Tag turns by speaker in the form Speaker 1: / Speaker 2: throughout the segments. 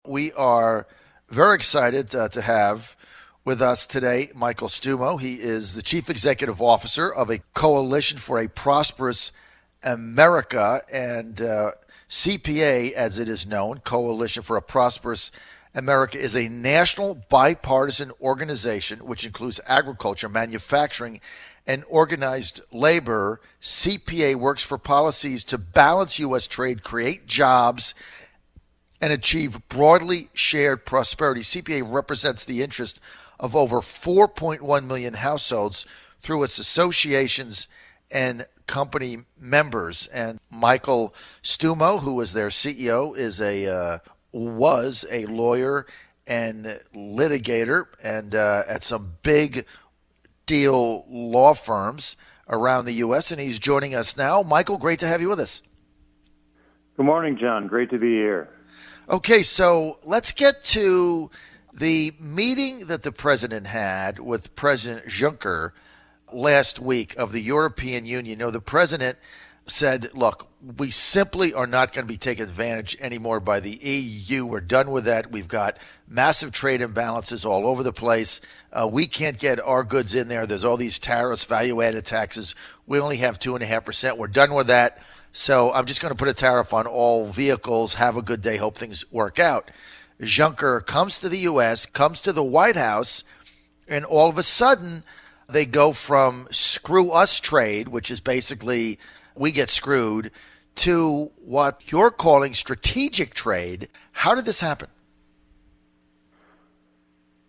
Speaker 1: We are very excited to have with us today Michael Stumo. He is the Chief Executive Officer of a Coalition for a Prosperous America, and CPA, as it is known, Coalition for a Prosperous America, is a national bipartisan organization which includes agriculture, manufacturing, and organized labor. CPA works for policies to balance U.S. trade, create jobs, and achieve broadly shared prosperity. CPA represents the interest of over 4.1 million households through its associations and company members. And Michael Stumo, who is their CEO, was a lawyer and litigator and at some big deal law firms around the U.S., and he's joining us now. Michael, great to have you with us.
Speaker 2: Good morning, John. Great to be here.
Speaker 1: Okay, so let's get to the meeting that the president had with President Juncker last week of the European Union. You know, the president said, look, we simply are not going to be taken advantage anymore by the EU. We're done with that. We've got massive trade imbalances all over the place. We can't get our goods in there. There's all these tariffs, value-added taxes. We only have 2.5%. We're done with that. So I'm just going to put a tariff on all vehicles. Have a good day. Hope things work out. Juncker comes to the U.S., comes to the White House, and all of a sudden they go from screw us trade, which is basically we get screwed, to what you're calling strategic trade. How did this happen?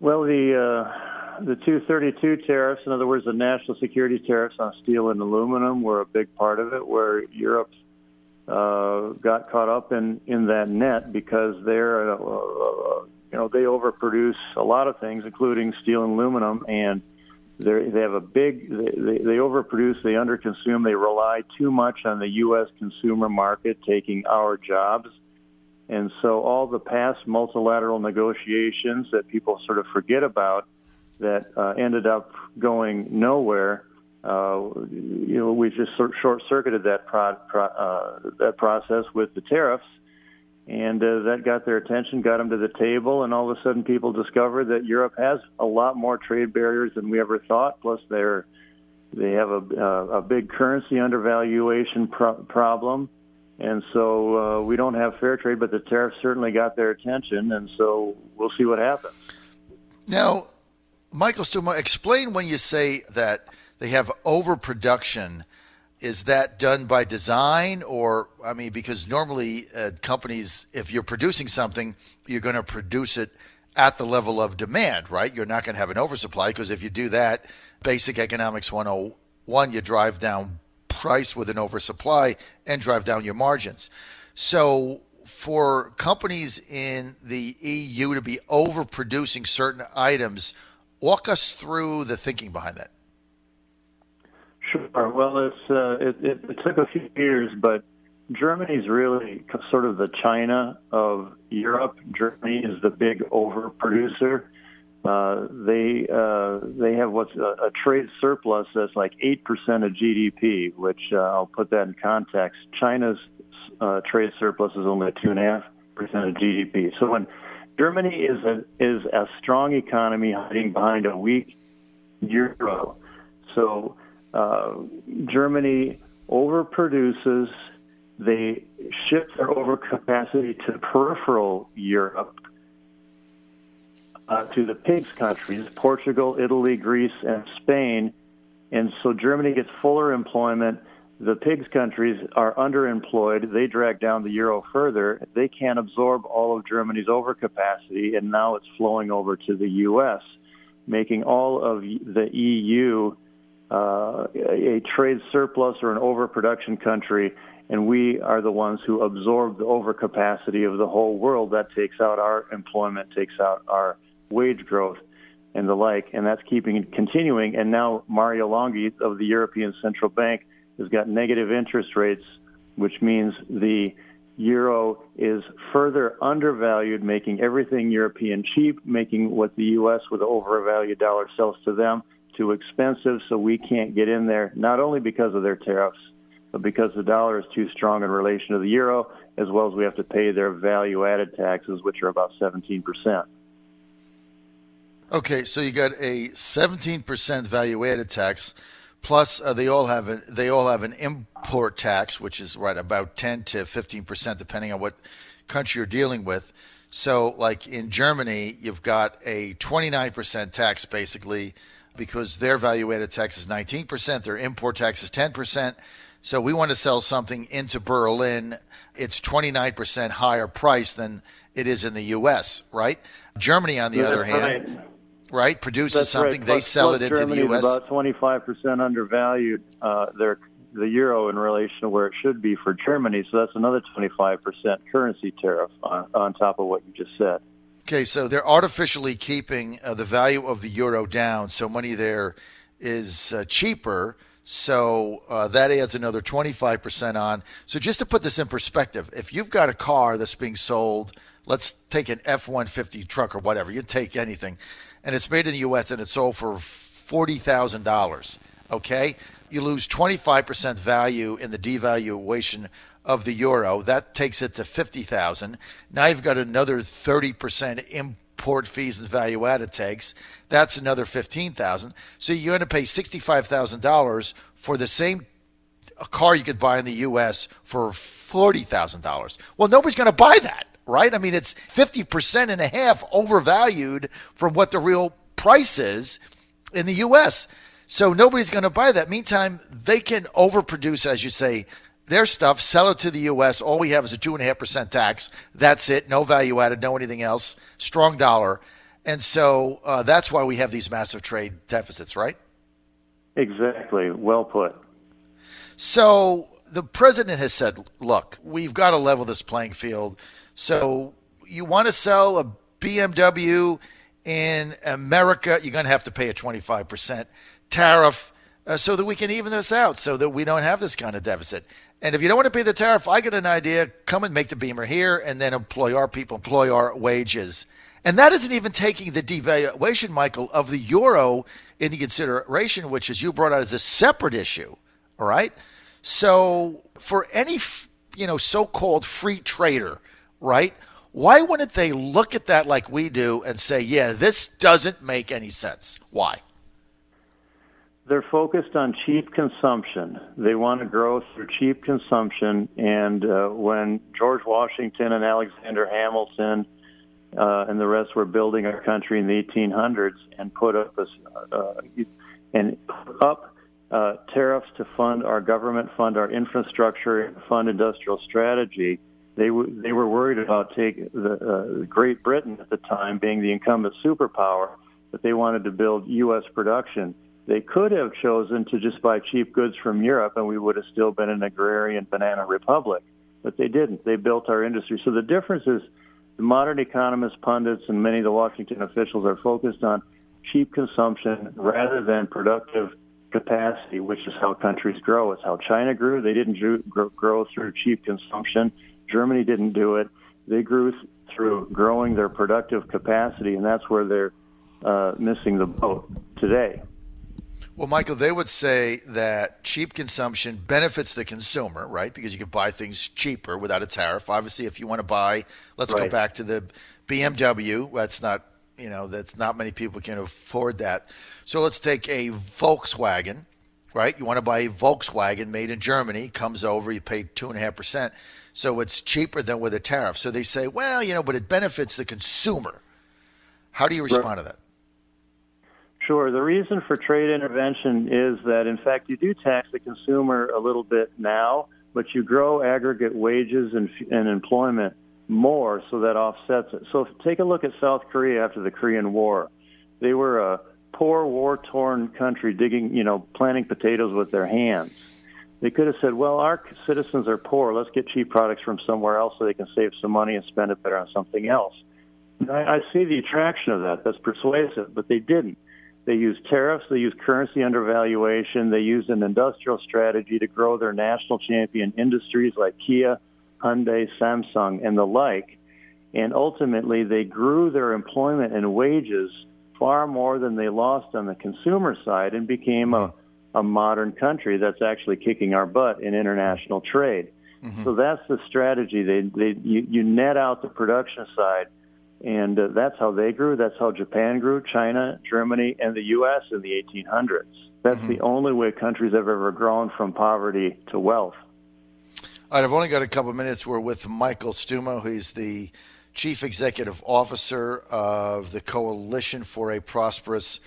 Speaker 2: Well, the 232 tariffs, in other words, the national security tariffs on steel and aluminum, were a big part of it, where Europe got caught up in that net because they're, they overproduce a lot of things, including steel and aluminum, and they have a big, they overproduce, they underconsume, they rely too much on the U.S. consumer market taking our jobs. And so all the past multilateral negotiations that people sort of forget about that ended up going nowhere, we just short-circuited that process with the tariffs, and that got their attention, got them to the table, and all of a sudden people discovered that Europe has a lot more trade barriers than we ever thought, plus they have a big currency undervaluation problem. And so we don't have fair trade, but the tariffs certainly got their attention, and so we'll see what happens.
Speaker 1: Now, Michael Stumo, explain when you say that they have overproduction. Is that done by design, or, I mean, because normally companies, if you're producing something, you're going to produce it at the level of demand, right? You're not going to have an oversupply, because if you do that, basic economics 101, you drive down price with an oversupply and drive down your margins. So for companies in the EU to be overproducing certain items, walk us through the thinking behind that.
Speaker 2: Sure. Well, it took a few years, but Germany's really sort of the China of Europe. Germany is the big overproducer. They have what's a trade surplus that's like 8% of GDP, which I'll put that in context. China's trade surplus is only 2.5% of GDP. So when Germany is a strong economy hiding behind a weak euro, so Germany overproduces. They shift their overcapacity to peripheral Europe, to the PIGS countries, Portugal, Italy, Greece, and Spain. And so Germany gets fuller employment. The PIGS countries are underemployed. They drag down the euro further. They can't absorb all of Germany's overcapacity, and now it's flowing over to the U.S., making all of the EU a trade surplus or an overproduction country, and we are the ones who absorb the overcapacity of the whole world. That takes out our employment, takes out our wage growth and the like, and that's continuing. And now Mario Draghi of the European Central Bank has got negative interest rates, which means the euro is further undervalued, making everything European cheap, making what the U.S. with an overvalued dollar sells to them too expensive, so we can't get in there, not only because of their tariffs, but because the dollar is too strong in relation to the euro, as well as we have to pay their value-added taxes, which are about 17%.
Speaker 1: Okay, so you got a 17% value-added tax, plus they all have an import tax, which is right about 10 to 15%, depending on what country you're dealing with. So, like in Germany, you've got a 29% tax basically, because their value-added tax is 19%, their import tax is 10%. So we want to sell something into Berlin, it's 29% higher price than it is in the U.S., right? Germany, on the other hand, right, produces something, they sell it into the U.S.
Speaker 2: Germany is about 25% undervalued, the euro in relation to where it should be for Germany, so that's another 25% currency tariff on top of what you just said.
Speaker 1: Okay, so they're artificially keeping the value of the euro down, so money there is cheaper, so that adds another 25% on. So just to put this in perspective, if you've got a car that's being sold, let's take an F-150 truck or whatever, you take anything, and it's made in the U.S. and it's sold for $40,000, okay? You lose 25% value in the devaluation of the euro. That takes it to $50,000. Now you've got another 30% import fees and value-added tax. That's another $15,000. So you're going to pay $65,000 for the same car you could buy in the U.S. for $40,000. Well, nobody's going to buy that, right? I mean, it's 50% and a half overvalued from what the real price is in the U.S., so nobody's going to buy that. Meantime, they can overproduce, as you say, their stuff, sell it to the U.S. All we have is a 2.5% tax. That's it. No value added, no anything else. Strong dollar. And so that's why we have these massive trade deficits, right?
Speaker 2: Exactly. Well put.
Speaker 1: So the president has said, look, we've got to level this playing field. So you want to sell a BMW in America, you're going to have to pay a 25% tariff so that we can even this out, so that we don't have this kind of deficit. And if you don't want to pay the tariff, I get an idea, come and make the Beamer here and then employ our people, employ our wages. And that isn't even taking the devaluation, Michael, of the euro into consideration, which, as you brought out, is a separate issue, all right? So for any, so-called free trader, right, why wouldn't they look at that like we do and say, yeah, this doesn't make any sense? Why?
Speaker 2: They're focused on cheap consumption. They want to grow through cheap consumption. And when George Washington and Alexander Hamilton and the rest were building our country in the 1800s and put up tariffs to fund our government, fund our infrastructure, fund industrial strategy, they were worried about Great Britain at the time being the incumbent superpower, but they wanted to build U.S. production. They could have chosen to just buy cheap goods from Europe, and we would have still been an agrarian banana republic. But they didn't. They built our industry. So the difference is the modern economists, pundits, and many of the Washington officials are focused on cheap consumption rather than productive capacity, which is how countries grow. It's how China grew. They didn't grow through cheap consumption. Germany didn't do it. They grew through growing their productive capacity, and that's where they're missing the boat today.
Speaker 1: Well, Michael, they would say that cheap consumption benefits the consumer, right? Because you can buy things cheaper without a tariff. Obviously, if you want to buy, let's go back to the BMW. That's not many people can afford that. So let's take a Volkswagen, right? You want to buy a Volkswagen made in Germany, comes over, you pay 2.5%. So it's cheaper than with a tariff. So they say, well, but it benefits the consumer. How do you respond to that?
Speaker 2: Sure. The reason for trade intervention is that, in fact, you do tax the consumer a little bit now, but you grow aggregate wages and employment more, so that offsets it. So take a look at South Korea after the Korean War. They were a poor, war-torn country planting potatoes with their hands. They could have said, well, our citizens are poor. Let's get cheap products from somewhere else so they can save some money and spend it better on something else. And I see the attraction of that. That's persuasive, but they didn't. They used tariffs. They used currency undervaluation. They used an industrial strategy to grow their national champion industries like Kia, Hyundai, Samsung, and the like. And ultimately, they grew their employment and wages far more than they lost on the consumer side and became a modern country that's actually kicking our butt in international trade. So that's the strategy. You net out the production side, and that's how they grew. That's how Japan grew, China, Germany, and the U.S. in the 1800s. That's the only way countries have ever grown from poverty to wealth.
Speaker 1: All right, I've only got a couple of minutes. We're with Michael Stumo. He's the Chief Executive Officer of the Coalition for a Prosperous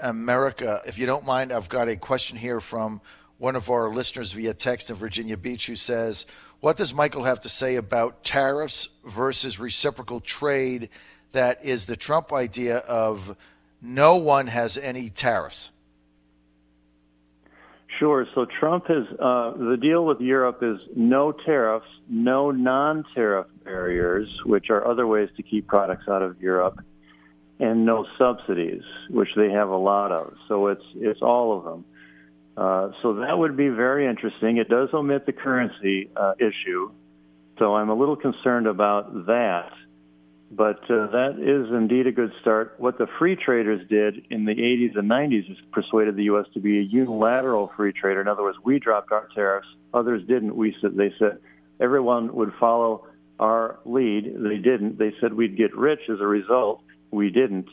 Speaker 1: America. If you don't mind, I've got a question here from one of our listeners via text in Virginia Beach who says, what does Michael have to say about tariffs versus reciprocal trade? That is the Trump idea of no one has any tariffs.
Speaker 2: Sure. So Trump has the deal with Europe is no tariffs, no non-tariff barriers, which are other ways to keep products out of Europe, and no subsidies, which they have a lot of. So it's all of them. So that would be very interesting. It does omit the currency issue, so I'm a little concerned about that. But that is indeed a good start. What the free traders did in the 80s and 90s is persuaded the U.S. to be a unilateral free trader. In other words, we dropped our tariffs, others didn't. They said everyone would follow our lead. They didn't. They said we'd get rich as a result. We didn't.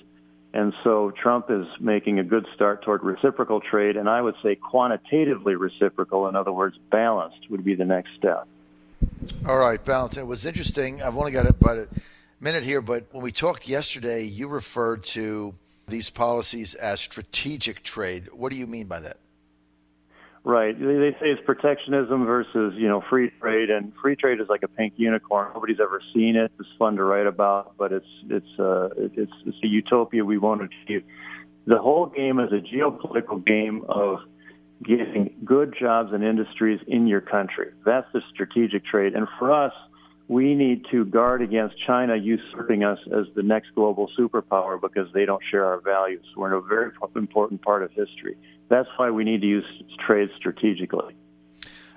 Speaker 2: And so Trump is making a good start toward reciprocal trade, and I would say quantitatively reciprocal. In other words, balanced would be the next step.
Speaker 1: All right, balanced. It was interesting. I've only got about a minute here, but when we talked yesterday, you referred to these policies as strategic trade. What do you mean by that?
Speaker 2: Right. They say it's protectionism versus, free trade, and free trade is like a pink unicorn. Nobody's ever seen it. It's fun to write about, but it's a utopia we won't achieve. The whole game is a geopolitical game of getting good jobs and industries in your country. That's the strategic trade. And for us, we need to guard against China usurping us as the next global superpower because they don't share our values. We're in a very important part of history. That's why we need to use trade strategically.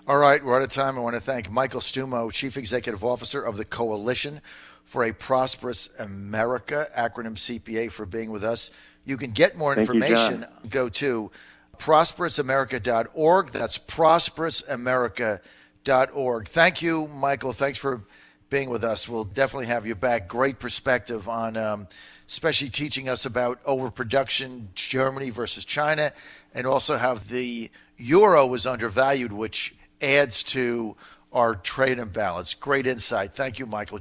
Speaker 1: All right, we're out of time. I want to thank Michael Stumo, Chief Executive Officer of the Coalition for a Prosperous America, acronym CPA, for being with us. You can get more information. Go to prosperousamerica.org. That's prosperousamerica.org. Thank you, Michael. Thanks for being with us. We'll definitely have you back. Great perspective on especially teaching us about overproduction, Germany versus China, and also how the euro is undervalued, which adds to our trade imbalance. Great insight. Thank you, Michael.